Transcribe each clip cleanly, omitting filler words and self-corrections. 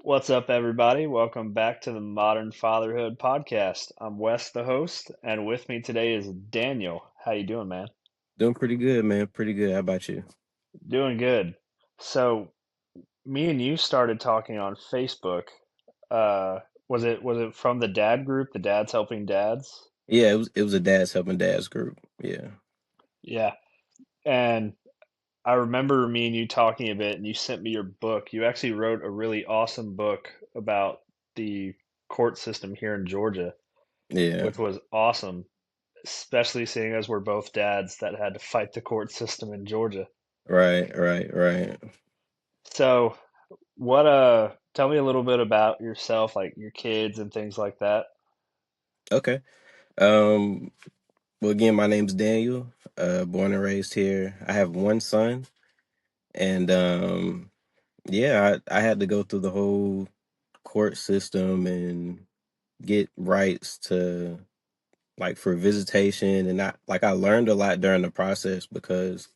What's up, everybody? Welcome back to the Modern Fatherhood Podcast. I'm Wes, the host, and with me today is Daniel. How you doing, man? Doing pretty good, man. Pretty good. How about you? Doing good. So, me and you started talking on Facebook. Uh, was it from the dad group, the Dads Helping Dads? Yeah, it was a dad's helping dads group. Yeah. Yeah. And I remember me and you talking a bit, and you sent me your book. You actually wrote a really awesome book about the court system here in Georgia, Yeah. which was awesome. Especially seeing as we're both dads that had to fight the court system in Georgia. Right, right, right. So, tell me a little bit about yourself, like your kids and things like that. Okay. Um, well again, my name's Daniel, born and raised here. I have one son and yeah, I had to go through the whole court system and get rights to like for visitation and I learned a lot during the process because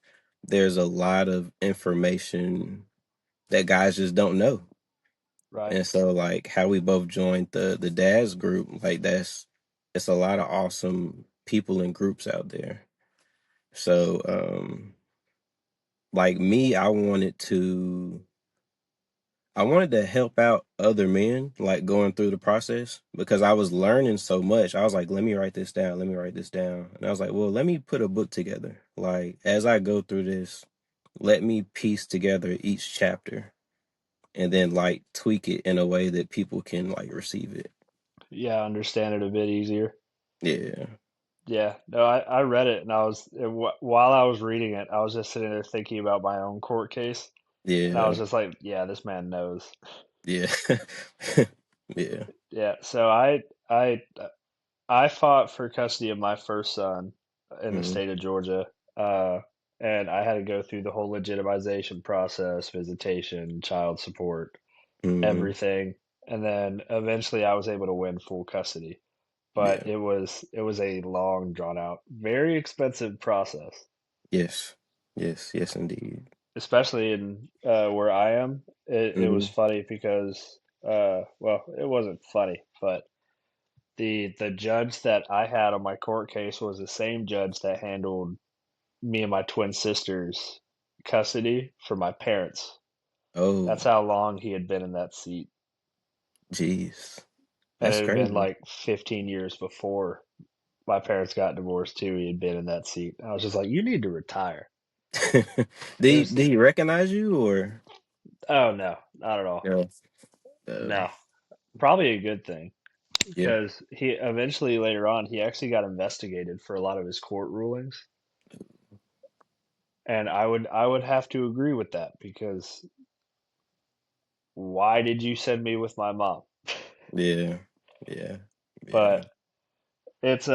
there's a lot of information that guys just don't know. Right. And so like how we both joined the dads group, like it's a lot of awesome people and groups out there. So like me, I wanted to help out other men like going through the process because I was learning so much. I was like, let me write this down, let me write this down. And I was like, well, let me put a book together. Like as I go through this, let me piece together each chapter and then like tweak it in a way that people can like receive it. Yeah, understand it a bit easier. Yeah. Yeah, no, I read it and while I was reading it, I was just sitting there thinking about my own court case, and I was Yeah. just like, yeah, this man knows. Yeah. Yeah. Yeah, so I fought for custody of my first son in the Mhm. state of Georgia, uh, and I had to go through the whole legitimization process, visitation, child support, Mhm. everything, and then eventually I was able to win full custody. But Yeah. it was a long, drawn out, very expensive process, Yes. Yes. Yes, indeed. especially in where I am. It was Mhm. funny because well, it wasn't funny, but the judge that I had on my court case was the same judge that handled me and my twin sisters' custody for my parents. Oh, That's how long he had been in that seat. jeez. And That's it had been crazy. like 15 years before my parents got divorced too. He had been in that seat. I was just like, you need to retire. Did he, There's, did he recognize you or oh no, not at all. no? Uh, No, probably a good thing yeah. because he eventually later on, he actually got investigated for a lot of his court rulings. And I would have to agree with that because why did you send me with my mom? Yeah. Yeah. Yeah. But it's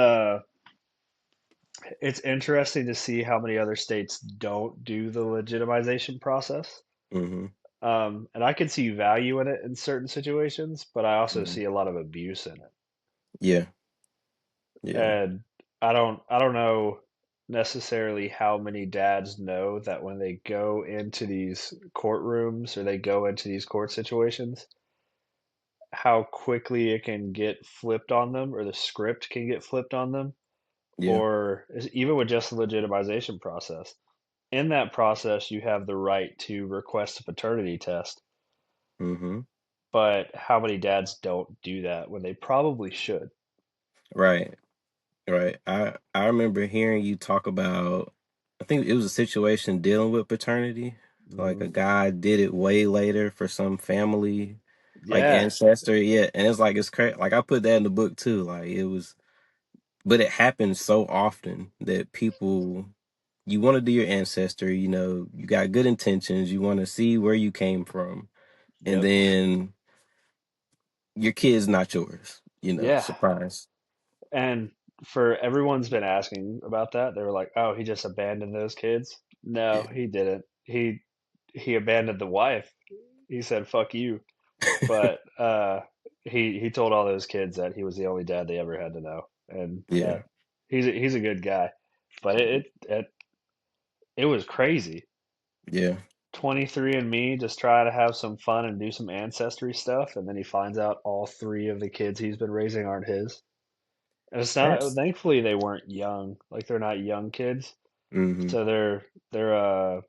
it's interesting to see how many other states don't do the legitimization process. Mhm. And I can see value in it in certain situations, but I also Mhm. see a lot of abuse in it. Yeah. Yeah. And I don't know necessarily how many dads know that when they go into these courtrooms or they go into these court situations, how quickly it can get flipped on them or the script can get flipped on them, Yeah. or even with just the legitimization process. In that process, you have the right to request a paternity test, Mhm. but how many dads don't do that when they probably should? Right. Right. I remember hearing you talk about I think it was a situation dealing with paternity. Like a Hmm. guy did it way later for some family like Yeah, ancestor. Yeah. And it's like it's crazy. Like I put that in the book too. Like it was but it happens so often that people you want to do your ancestor, you got good intentions, you want to see where you came from, and yep, then your kid's not yours, yeah. surprise. And for everyone's been asking about that. They were like, "Oh, he just abandoned those kids." No, Yeah. he didn't. He abandoned the wife. He said, "Fuck you." But he told all those kids that he was the only dad they ever had to know, and Yeah. he's a good guy. But it was crazy. Yeah. 23andMe, just try to have some fun and do some ancestry stuff, and then he finds out all three of the kids he's been raising aren't his. And it's not, That's thankfully they weren't young, like they're not young kids. mm-hmm. So they're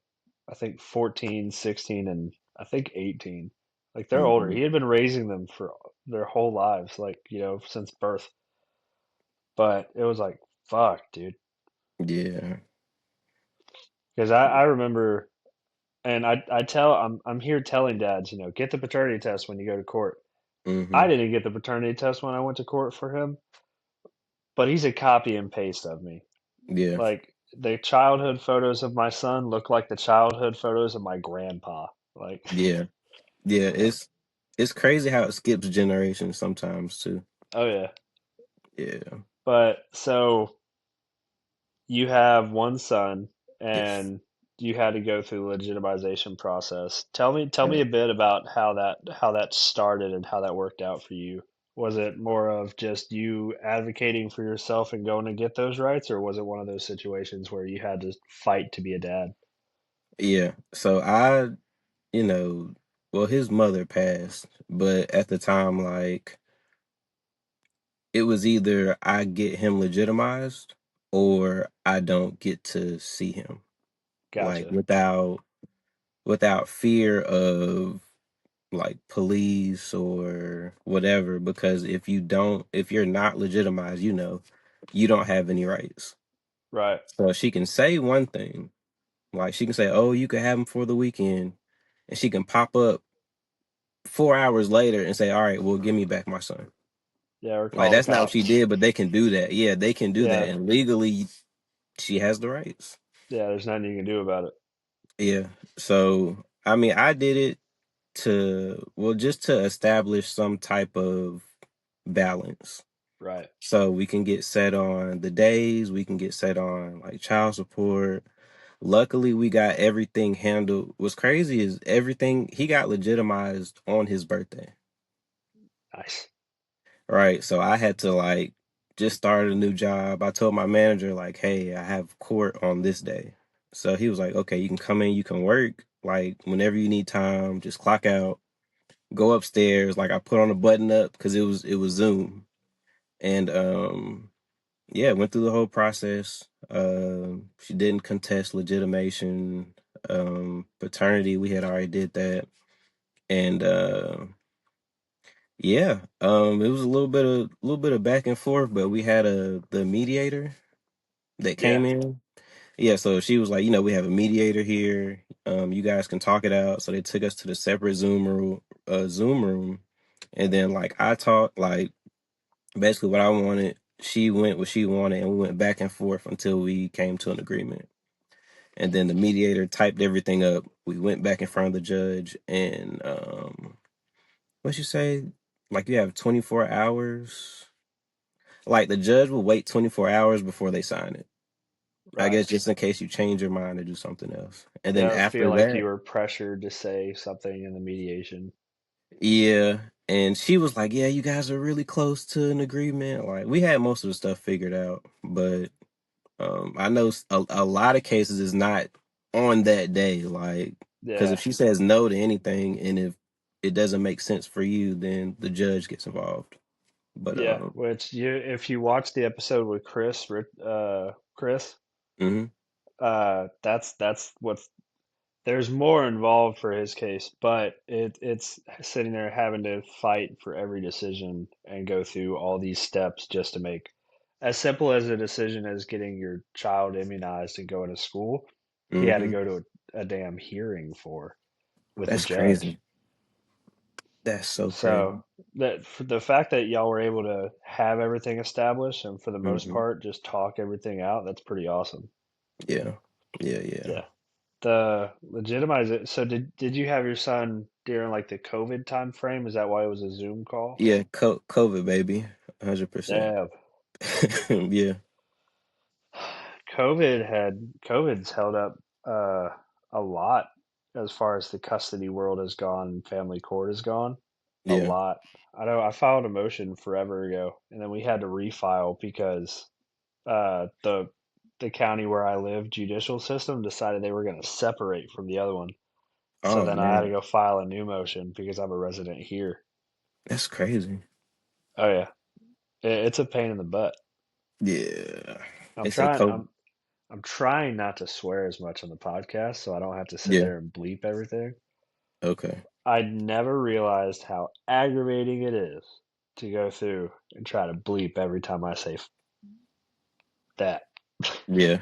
I think 14, 16, and I think 18. Like they're older. Mm-hmm. He had been raising them for their whole lives, like, since birth. But it was like, fuck, dude. Yeah. Because I remember, and I'm here telling dads, get the paternity test when you go to court. I Mm-hmm. didn't get the paternity test when I went to court for him, but he's a copy and paste of me. Yeah. Like the childhood photos of my son look like the childhood photos of my grandpa. Like, Yeah. Yeah. uh, It's crazy how it skips generations sometimes too. oh yeah. Yeah. But so you have one son Yes. and you had to go through the legitimization process. Tell me Yeah. a bit about how that started and how that worked out for you. Was it more of just you advocating for yourself and going to get those rights, or was it one of those situations where you had to fight to be a dad? Yeah. So you know, well, his mother passed, but at the time, like, it was either I get him legitimized or I don't get to see him, like, Gotcha. without fear of like police or whatever. Because if you're not legitimized, you don't have any rights. Right. So she can say one thing, like she can say, "Oh, you can have him for the weekend," and she can pop up 4 hours later and say, "All right, well, give me back my son." Yeah, or Like call the that's not what she cops. did, but they can do that. Yeah, they can do that, Yeah. and legally, she has the rights. Yeah, there's nothing you can do about it. Yeah. So I mean, I did it just to establish some type of balance. Right. So we can get set on the days, we can get set on like child support. Luckily, we got everything handled. What's crazy is everything he got legitimized on his birthday. Nice. Right. So I had to like just start a new job. I told my manager, like, hey, I have court on this day. So he was like, okay, you can come in, you can work. Like whenever you need time, just clock out, go upstairs. Like I put on a button up because it was Zoom. And yeah, went through the whole process. She didn't contest legitimation. Paternity, we had already did that. And yeah, it was a little bit of back and forth, but we had the mediator that Yeah. came in. Yeah, so she was like, we have a mediator here. You guys can talk it out. So they took us to the separate Zoom room, and then like I talked like basically what I wanted. She went what she wanted, and we went back and forth until we came to an agreement. And then the mediator typed everything up. We went back in front of the judge, and what you say? Like you have 24 hours. Like the judge will wait 24 hours before they sign it. I Right. guess just in case you change your mind to do something else. And They then don't feel after like you that, were pressured to say something in the mediation. yeah. And she was like, yeah, you guys are really close to an agreement. Like we had most of the stuff figured out, but I know a lot of cases is not on that day. Like, because if Yeah. she says no to anything and if it doesn't make sense for you, then the judge gets involved. But Yeah. Which if you watch the episode with Chris, mhm. that's what's there's more involved for his case, but it's sitting there having to fight for every decision and go through all these steps just to make as simple as a decision as getting your child immunized and going to school. He had to Mhm. go to a damn hearing for with a That's judge. crazy. That's so So crazy. that for the fact that y'all were able to have everything established and for the most Mhm. part just talk everything out, that's pretty awesome. Yeah. Yeah, yeah. Yeah. The legitimize it. So did you have your son during like the COVID time frame? Is that why it was a Zoom call? Yeah, COVID baby. 100%. Damn. Yeah. COVID's held up uh a lot as far as the custody world has gone and family court has gone. A Yeah. lot. I know I filed a motion forever ago and then we had to refile because the county where I live judicial system decided they were going to separate from the other one. So Oh then I had to man, go file a new motion because I'm a resident here. that's crazy. Oh yeah, it's a pain in the butt. Yeah, I'm they say trying. COVID. I'm trying not to swear as much on the podcast, so I don't have to sit Yeah. there and bleep everything. Okay. I never realized how aggravating it is to go through and try to bleep every time I say that. Yeah.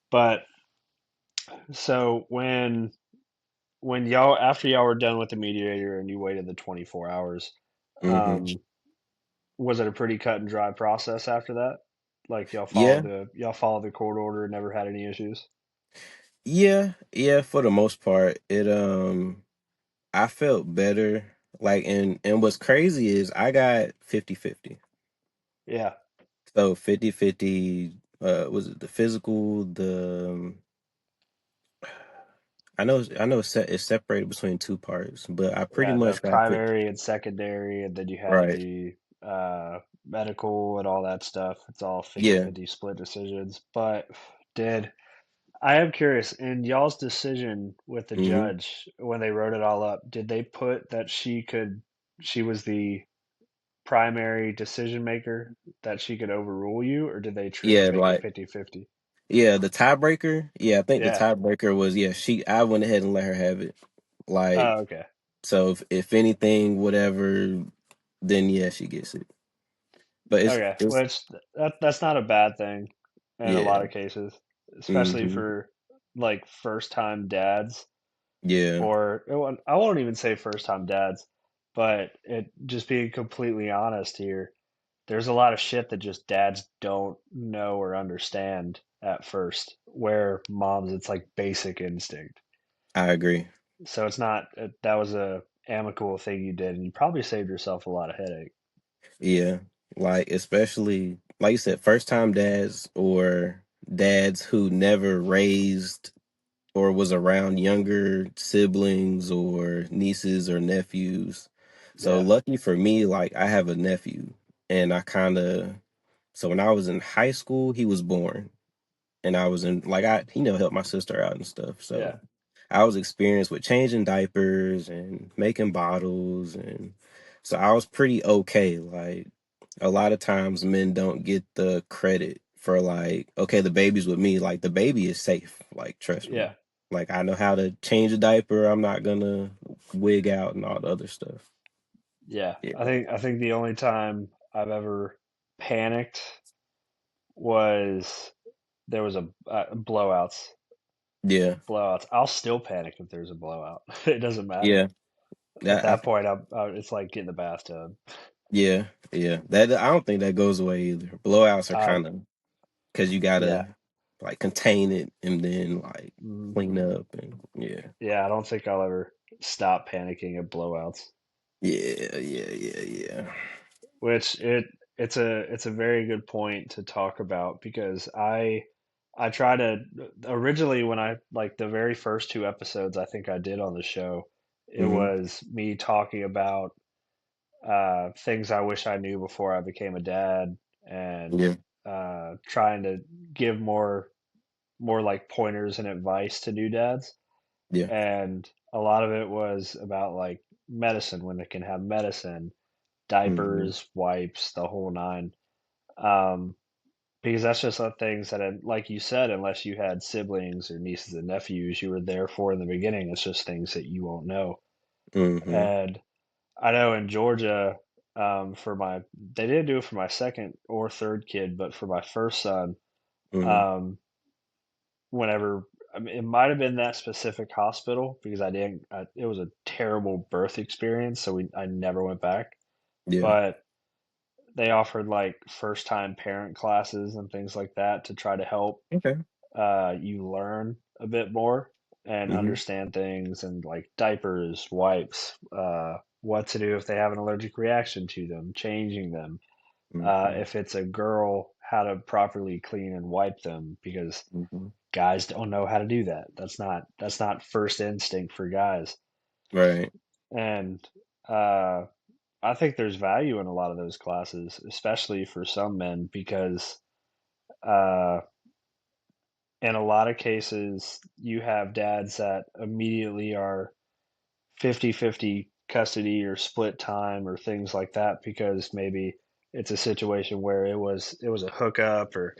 But so when y'all after y'all were done with the mediator and you waited the 24 hours, Hmm. um, was it a pretty cut and dry process after that? Like Yeah. y'all followed the court order, never had any issues. Yeah. Yeah. For the most part, I felt better. Like, and what's crazy is I got 50-50. Yeah, So 50-50. Was it the physical? I know it's separated between two parts, but I pretty yeah, the much got fifty. primary and secondary, and then you had Right. the medical and all that stuff. It's all Yeah. 50-50 split decisions. But did I am curious, in y'all's decision with the Hmm. judge when they wrote it all up, did they put that she was the primary decision maker, that she could overrule you, or did they truly Yeah. make it Like, 50-50? yeah, the tiebreaker. Yeah, I think the Yeah. tiebreaker was, yeah, I went ahead and let her have it. Like, Oh, okay. so if anything, whatever, then yeah, she gets it. But Okay. it's Which that's not a bad thing in a lot yeah. of cases, especially Hmm. for like first time dads, Yeah, or I won't even say first time dads, but it just being completely honest here, there's a lot of shit that just dads don't know or understand at first, where moms it's like basic instinct. I agree. So it's not that was a amicable thing you did, and you probably saved yourself a lot of headache. Yeah. Like, especially like you said, first time dads or dads who never raised or was around younger siblings or nieces or nephews. So Yeah, lucky for me, like I have a nephew, and so when I was in high school, he was born, and I was in like helped my sister out and stuff. yeah, So I was experienced with changing diapers and making bottles, and so I was pretty okay. Like a lot of times men don't get the credit for, like, okay, the baby's with me, like the baby is safe, like trust me. yeah, Like I know how to change a diaper, I'm not gonna wig out and all the other stuff. yeah. Yeah. I think the only time I've ever panicked was there was a blowouts. Yeah. Blowouts. I'll still panic if there's a blowout. It doesn't matter. Yeah. At That that point, it's like getting the bathtub. yeah, yeah. That I don't think that goes away either. Blowouts are Uh, kind of because you yeah, gotta like contain it and then like mm, clean up and yeah. yeah. I don't think I'll ever stop panicking at blowouts. Yeah, yeah, yeah, yeah. Which it's a very good point to talk about because I try to originally when I like the very first two episodes I think I did on the show, it Hmm. was me talking about things I wish I knew before I became a dad, and Yeah, trying to give more like pointers and advice to new dads. yeah. And a lot of it was about like medicine, when they can have medicine, Hmm. diapers, wipes, the whole nine. Um, because that's just the things that, like you said, unless you had siblings or nieces and nephews you were there for in the beginning, it's just things that you won't know. Hmm. And I know in Georgia, they didn't do it for my second or third kid, but for my first son, Hmm. um, whenever I mean, it might have been that specific hospital because it was a terrible birth experience, so I never went back. Yeah. But they offered like first time parent classes and things like that to try to help Okay. you learn a bit more and Hmm. understand things, and like diapers, wipes, what to do if they have an allergic reaction to them, changing them. Hmm. If it's a girl, how to properly clean and wipe them, because Hmm. guys don't know how to do that. That's not first instinct for guys. Right. And uh, I think there's value in a lot of those classes, especially for some men, because uh, in a lot of cases, you have dads that immediately are 50-50 custody or split time or things like that because maybe it's a situation where it was a hookup or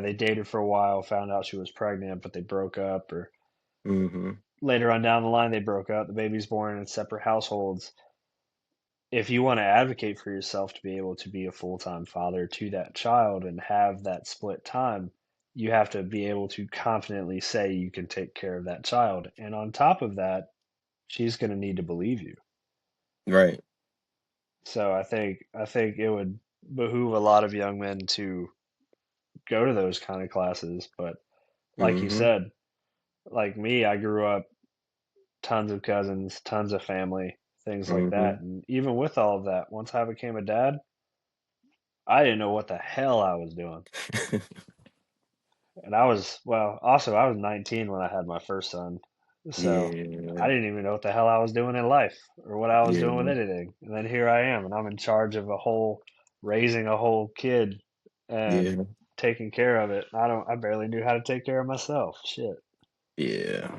they dated for a while, found out she was pregnant, but they broke up, or Mm-hmm. later on down the line they broke up, the baby's born in separate households. If you want to advocate for yourself to be able to be a full-time father to that child and have that split time, you have to be able to confidently say you can take care of that child. And on top of that, she's going to need to believe you. Right. So I think it would behoove a lot of young men to go to those kind of classes. But like you Mm-hmm. said, like me, I grew up tons of cousins, tons of family, things like Mm-hmm. that. And even with all of that, once I became a dad, I didn't know what the hell I was doing. And I was 19 when I had my first son. So I Yeah. didn't even know what the hell I was doing in life or what I was doing with Yeah. anything. And then here I am, and I'm in charge of raising a whole kid and Yeah. taking care of it. I barely knew how to take care of myself. Shit. Yeah.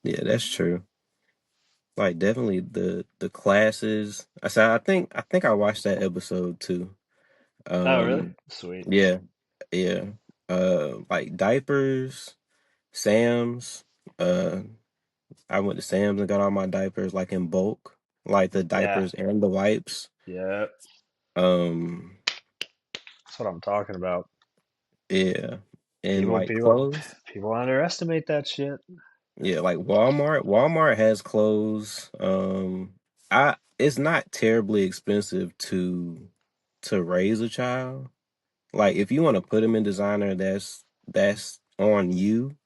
Yeah, that's true. Like definitely the classes. I think I watched that episode too. Oh, really? Um Sweet. yeah, yeah. Like diapers, Sam's. Uh I went to Sam's and got all my diapers like in bulk, like the Yeah. diapers and the wipes. Yeah. Um That's what I'm talking about. yeah. And People, like people, clothes. people underestimate that shit. Yeah, like Walmart has clothes. I it's not terribly expensive to raise a child. Like if you want to put them in designer, that's on you.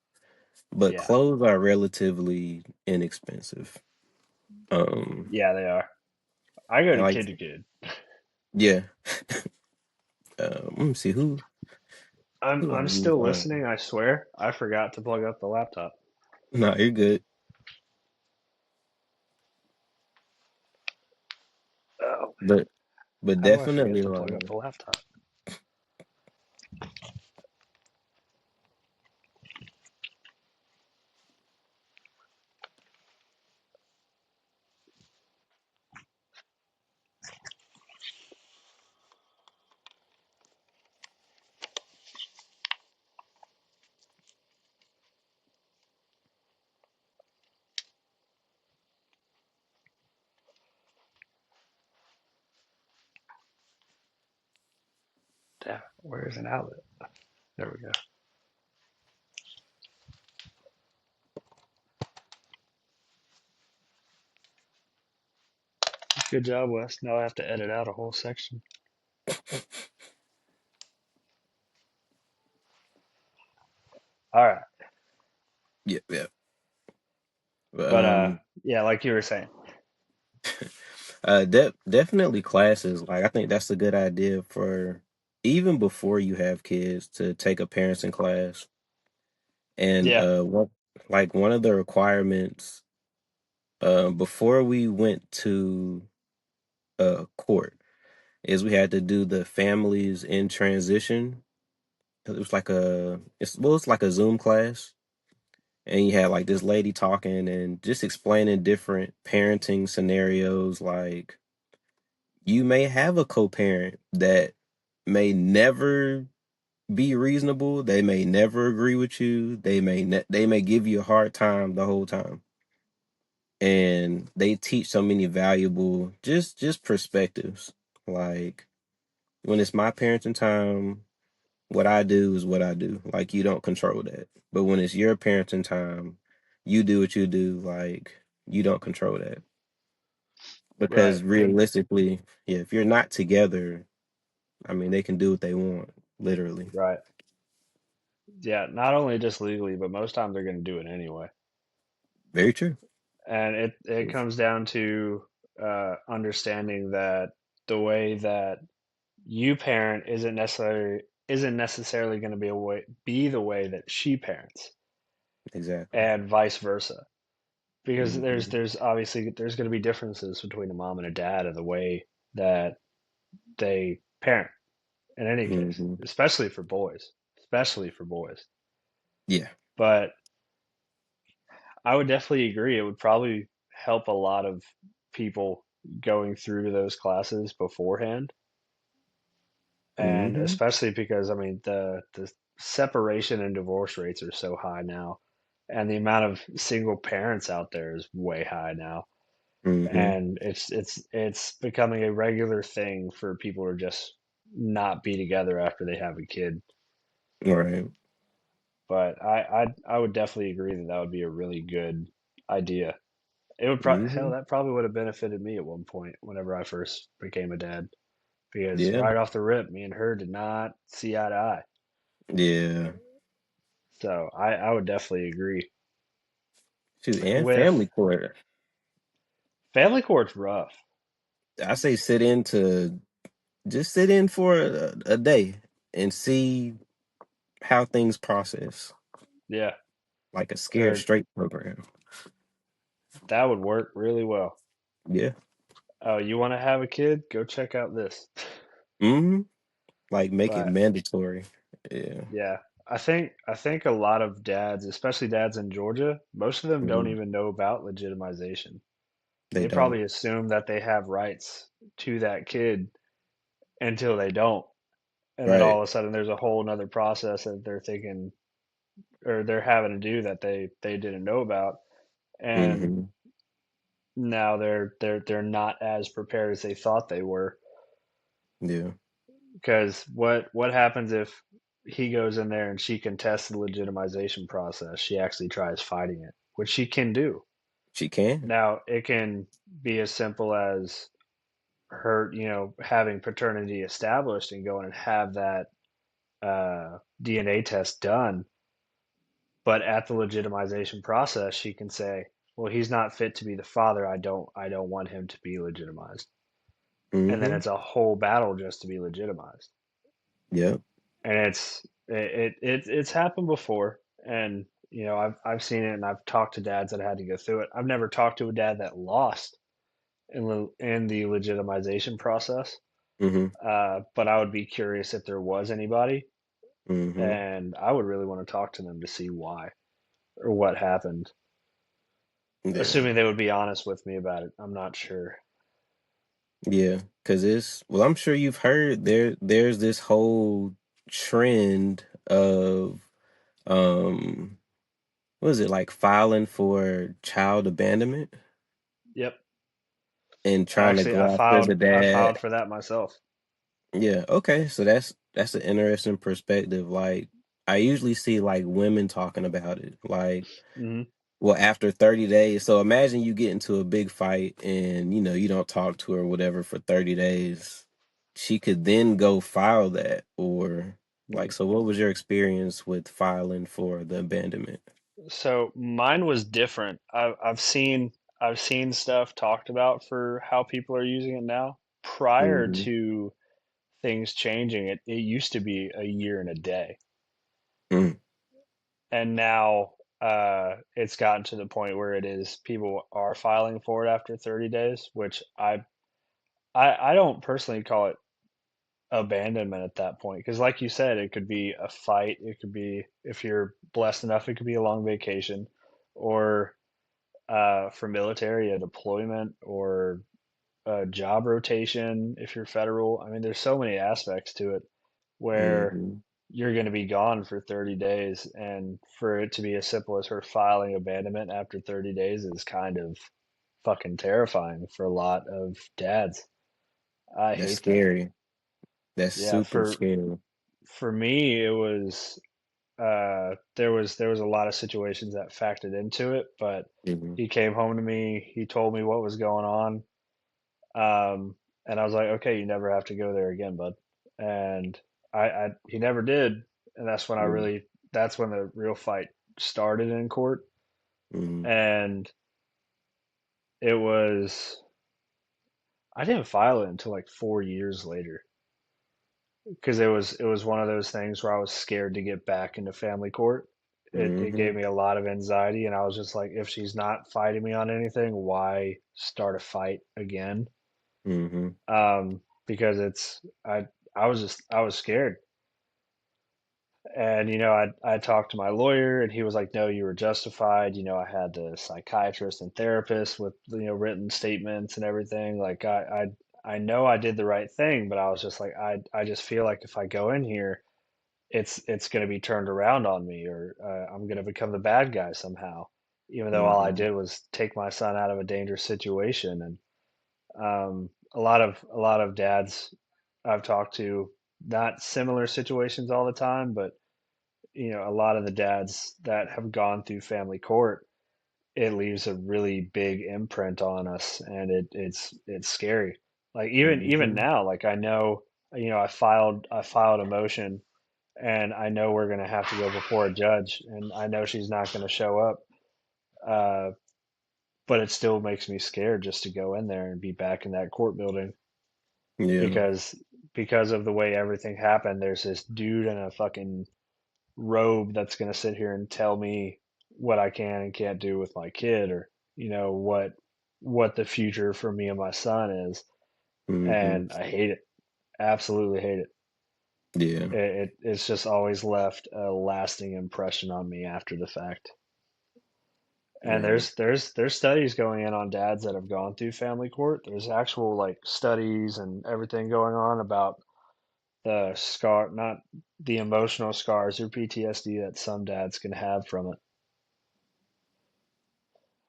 But Yeah. clothes are relatively inexpensive. Yeah, they are. I go And to like kid to kid. yeah. Let me see who I I'm use. still listening, I swear. I forgot to plug up the laptop. No, you're good. Oh, But but how do I forget definitely to plug up the laptop? Damn, where's an outlet? There we go. Good job, Wes. Now I have to edit out a whole section. All right. yeah, yeah. But But yeah, like you were saying. definitely classes. Like I think that's a good idea for even before you have kids to take a parenting class. And Yeah. one of the requirements before we went to court is we had to do the families in transition. It was like it's like a Zoom class, and you had like this lady talking and just explaining different parenting scenarios. Like you may have a co-parent that may never be reasonable. They may never agree with you. They may give you a hard time the whole time. And they teach so many valuable just perspectives. Like when it's my parenting time, what I do is what I do. Like you don't control that. But when it's your parenting time, you do what you do. Like you don't control that. Right. Because And realistically, yeah, if you're not together, I mean, they can do what they want, literally. right. Yeah, not only just legally, but most times they're going to do it anyway. Very true. And it comes down to understanding that the way that you parent isn't necessarily going to be the way that she parents, Exactly. and vice versa. Because there's Hmm. there's obviously there's going to be differences between a mom and a dad of the way that they parent in any case, Hmm. especially for boys, especially for boys. Yeah. But I would definitely agree. It would probably help a lot of people going through those classes beforehand. And Mm-hmm. especially because, I mean, the separation and divorce rates are so high now, and the amount of single parents out there is way high now. Mm-hmm. And it's becoming a regular thing for people to just not be together after they have a kid. Right. But I would definitely agree that that would be a really good idea. It would hell, Mm-hmm. that probably would have benefited me at one point whenever I first became a dad, because Yeah. right off the rip, me and her did not see eye to eye. Yeah. So I would definitely agree. Shoot, and family With court. family court's rough. I say sit in for a day and see how things process, Yeah, like a scared or straight program. that would work really well. Yeah. Oh, you want to have a kid? Go check out this. Mm-hmm. Like make it But mandatory. Yeah. yeah, I think a lot of dads, especially dads in Georgia, most of them don't Hmm. even know about legitimization. They They don't. probably assume that they have rights to that kid until they don't. And then all Right. of a sudden there's a whole nother process that they're thinking or they're having to do that they didn't know about. And Hmm. now they're not as prepared as they thought they were. Yeah. Because what happens if he goes in there and she contests the legitimization process? She actually tries fighting it, which she can do. She can. Now it can be as simple as her, having paternity established and going and have that DNA test done. But at the legitimization process, she can say, "Well, he's not fit to be the father. I don't want him to be legitimized." And then Hmm. it's a whole battle just to be legitimized. Yep. And it's happened before, and I've seen it, and I've talked to dads that had to go through it. I've never talked to a dad that lost in the legitimization process, Hmm. but I would be curious if there was anybody, Hmm. and I would really want to talk to them to see why or what happened. Yeah. Assuming they would be honest with me about it, I'm not sure. Yeah. Cause well, I'm sure you've heard there's this whole trend of um what is it, like filing for child abandonment Yep, and trying to actually, go after the I dad. filed for that myself. Yeah, okay. So that's an interesting perspective. Like I usually see like women talking about it. Like, Hmm. well, after 30 days. So imagine you get into a big fight and you don't talk to her or whatever for 30 days. She could then go file that or like, so what was your experience with filing for the abandonment? So mine was different. I've seen stuff talked about for how people are using it now. Prior Mm-hmm. to things changing, it used to be a year and a day, Mm-hmm. and now it's gotten to the point where it is people are filing for it after 30 days, which I don't personally call it abandonment at that point because, like you said, it could be a fight. It could be, if you're blessed enough, it could be a long vacation, or for military, a deployment or a job rotation if you're federal. I mean, there's so many aspects to it where Mm-hmm. you're going to be gone for 30 days. And for it to be as simple as her filing abandonment after 30 days is kind of fucking terrifying for a lot of dads. I That's hate that. scary. That's Yeah, super scary. for me, it was there was a lot of situations that factored into it, but Mm-hmm. he came home to me. He told me what was going on, and I was like, okay, you never have to go there again, bud. And he never did, and that's when the real fight started in court, Mm-hmm. and it was I didn't file it until like 4 years later because it was one of those things where I was scared to get back into family court. It Mm-hmm. gave me a lot of anxiety, and I was just like, if she's not fighting me on anything, why start a fight again? Mm-hmm. Because I was scared, And I talked to my lawyer, and he was like, "No, you were justified." I had the psychiatrist and therapist with written statements and everything. Like I know I did the right thing, but I was just like, I just feel like if I go in here, it's going to be turned around on me, or I'm going to become the bad guy somehow, even though all I Hmm. did was take my son out of a dangerous situation. And a lot of dads I've talked to, not similar situations all the time, but a lot of the dads that have gone through family court, it leaves a really big imprint on us, and it's scary. Like even Hmm. now, like I know, I filed a motion, and I know we're going to have to go before a judge, and I know she's not going to show up, uh, but it still makes me scared just to go in there and be back in that court building Yeah. because of the way everything happened. There's this dude in a fucking robe that's going to sit here and tell me what I can and can't do with my kid, or what the future for me and my son is. Hmm. And I hate it. Absolutely hate it. Yeah. It's just always left a lasting impression on me after the fact. And Yeah. there's studies going in on dads that have gone through family court. There's actual like studies and everything going on about the scar, not the emotional scars or PTSD that some dads can have from it.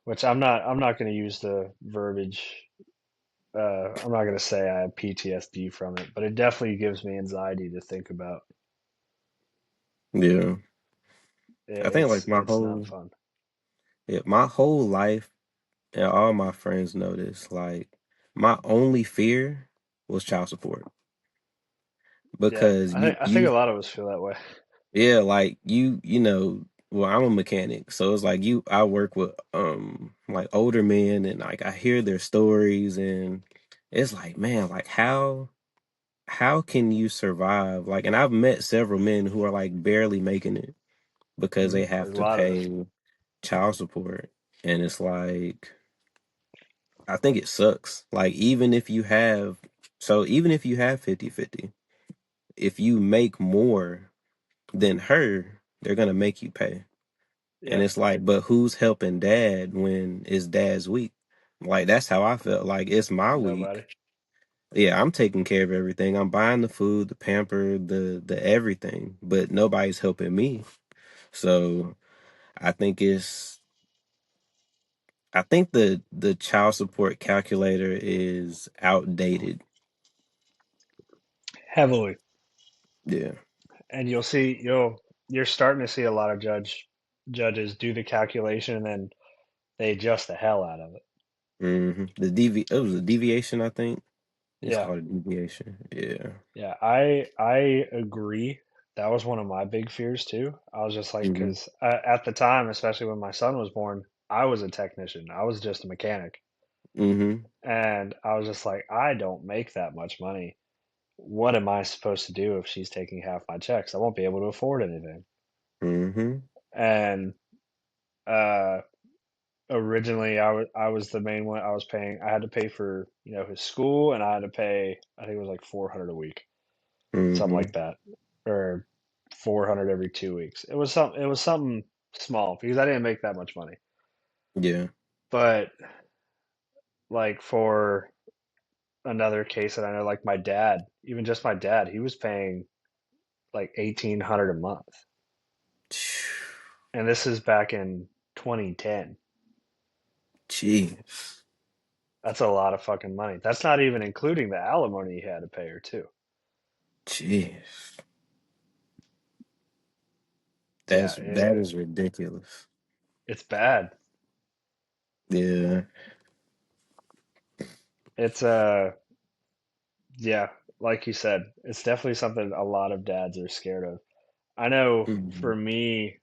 Which I'm not going to use the verbiage. I'm not going to say I have PTSD from it, but it definitely gives me anxiety to think about. Yeah. I think It's like my it's not whole fun. yeah, my whole life and all my friends know this, like my only fear was child support. Yeah, Because I think a lot of us feel that way. yeah, like well, I'm a mechanic, so it's like I work with like older men, and like I hear their stories, and it's like, man, like how can you survive? Like, and I've met several men who are like barely making it because they have There's a to lot of us. pay child support. And it's like, I think it sucks. Like, even if you have 50-50, if you make more than her, they're going to make you pay. And Yeah, it's like, but who's helping dad when it's dad's week? Like, that's how I felt. Like, it's my nobody. week. Yeah, I'm taking care of everything. I'm buying the food, the pamper, the everything, but nobody's helping me. So I think I think the child support calculator is outdated. Heavily. Yeah. And you're starting to see a lot of judges do the calculation, and then they adjust the hell out of it. It was a deviation, I think. It's Yeah, called a deviation. Yeah. yeah. I agree. That was one of my big fears too. I was just like, Hmm. because at the time, especially when my son was born, I was a technician. I was just a mechanic, Hmm. and I was just like, I don't make that much money. What am I supposed to do if she's taking half my checks? I won't be able to afford anything. Hmm. And uh, originally, I was the main one. I was paying. I had to pay for his school, and I had to pay. I think it was like 400 a week, something Hmm. like that, or 400 every 2 weeks. It was something small because I didn't make that much money. Yeah. But like for another case that I know, like my dad, even just my dad, he was paying like 1,800 a month, and this is back in 2010. Jeez. That's a lot of fucking money. That's not even including the alimony he had to pay her too. Jeez. Yeah, That is ridiculous. it's bad. Yeah. It's yeah, like you said, it's definitely something a lot of dads are scared of. I know Hmm. for me,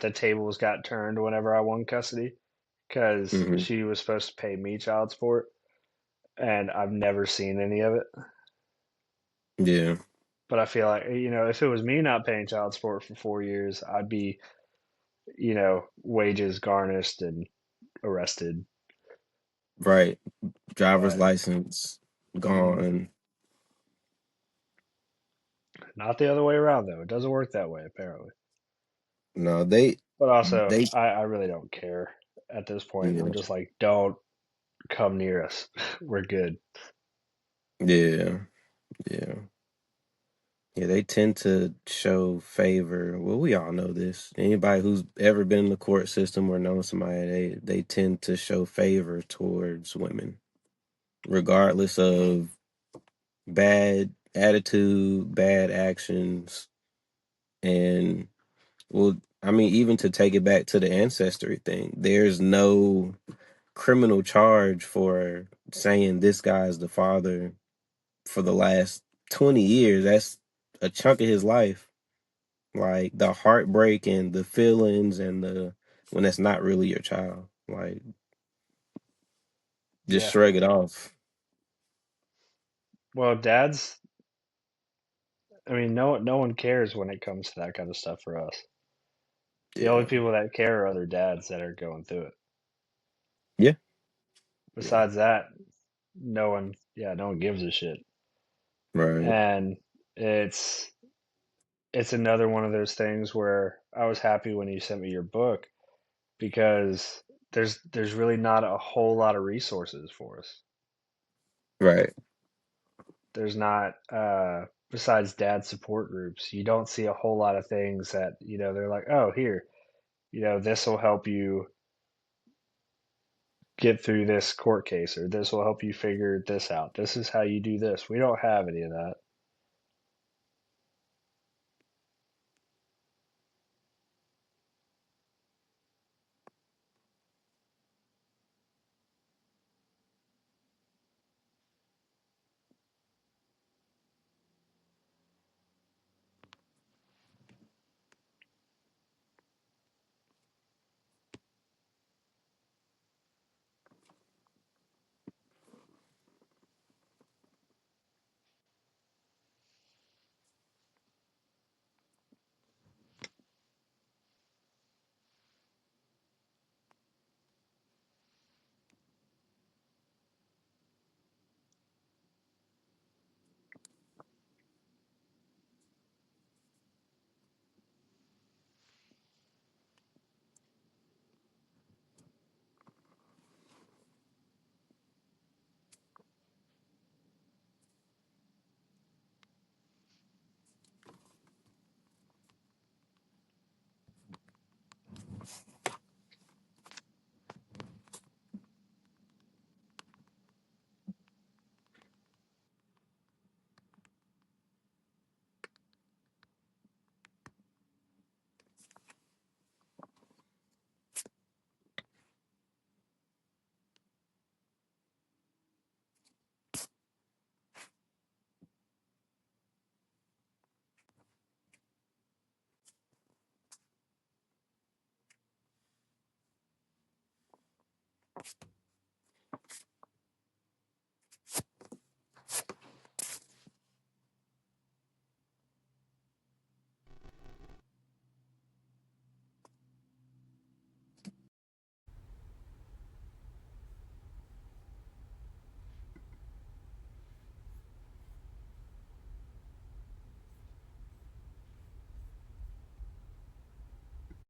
the tables got turned whenever I won custody because Hmm. she was supposed to pay me child support, and I've never seen any of it. Yeah. But I feel like, if it was me not paying child support for 4 years, I'd be, wages garnished and arrested. Right. Driver's But license mhm. gone. Not the other way around though. It doesn't work that way apparently. No, they But also, they I really don't care at this point. I'm yeah just like, don't come near us. We're good. yeah yeah yeah. They tend to show favor. Well, we all know this. Anybody who's ever been in the court system or known somebody, they tend to show favor towards women, regardless of bad attitude, bad actions, and well, I mean, even to take it back to the ancestry thing, there's no criminal charge for saying this guy's the father for the last 20 years. That's a chunk of his life. Like the heartbreak and the feelings and the when that's not really your child. Like just Yeah. shrug it off. Well, dads. I mean, no one cares when it comes to that kind of stuff for us. The only Yeah. people that care are other dads that are going through it. Yeah. Yeah. Besides that, no one. Yeah, no one gives a shit. Right. And it's it's another one of those things where I was happy when you sent me your book because there's really not a whole lot of resources for us. Right. There's not besides dad support groups, you don't see a whole lot of things that, they're like, "Oh, here, this will help you get through this court case or this will help you figure this out. This is how you do this." We don't have any of that.